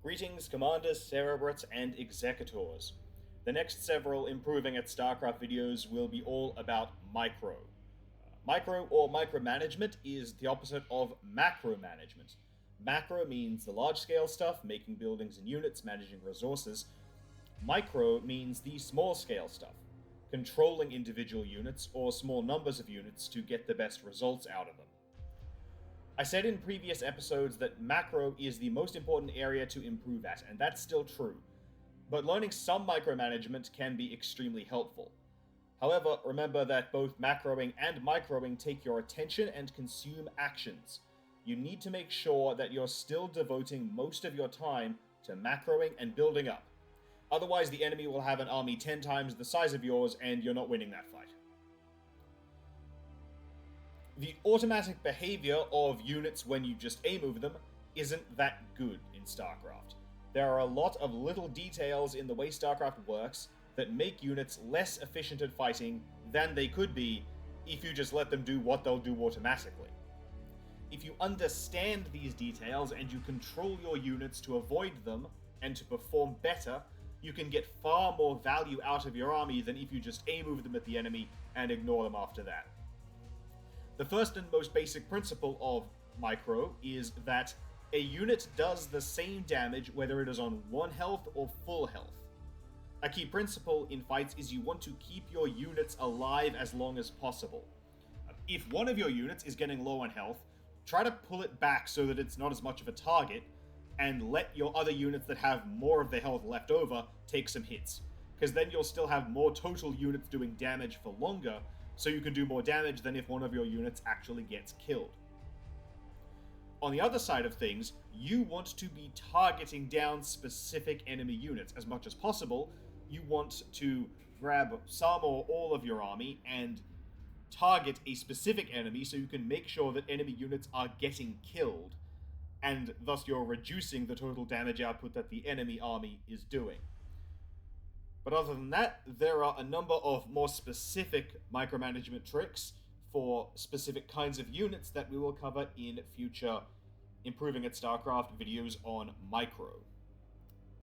Greetings, Commanders, Cerebrats, and Executors. The next several Improving at StarCraft videos will be all about micro. Micro or micromanagement is the opposite of macro management. Macro means the large-scale stuff, making buildings and units, managing resources. Micro means the small-scale stuff, controlling individual units or small numbers of units to get the best results out of them. I said in previous episodes that macro is the most important area to improve at, and that's still true. But learning some micromanagement can be extremely helpful. However, remember that both macroing and microing take your attention and consume actions. You need to make sure that you're still devoting most of your time to macroing and building up. Otherwise, the enemy will have an army 10 times the size of yours, and you're not winning that fight. The automatic behavior of units when you just aim over them isn't that good in StarCraft. There are a lot of little details in the way StarCraft works that make units less efficient at fighting than they could be if you just let them do what they'll do automatically. If you understand these details and you control your units to avoid them and to perform better, you can get far more value out of your army than if you just aim over them at the enemy and ignore them after that. The first and most basic principle of micro is that a unit does the same damage whether it is on 1 health or full health. A key principle in fights is you want to keep your units alive as long as possible. If one of your units is getting low on health, try to pull it back so that it's not as much of a target, and let your other units that have more of their health left over take some hits, because then you'll still have more total units doing damage for longer, so you can do more damage than if one of your units actually gets killed. On the other side of things, you want to be targeting down specific enemy units as much as possible. You want to grab some or all of your army and target a specific enemy so you can make sure that enemy units are getting killed, and thus you're reducing the total damage output that the enemy army is doing. But other than that, there are a number of more specific micromanagement tricks for specific kinds of units that we will cover in future Improving at StarCraft videos on micro.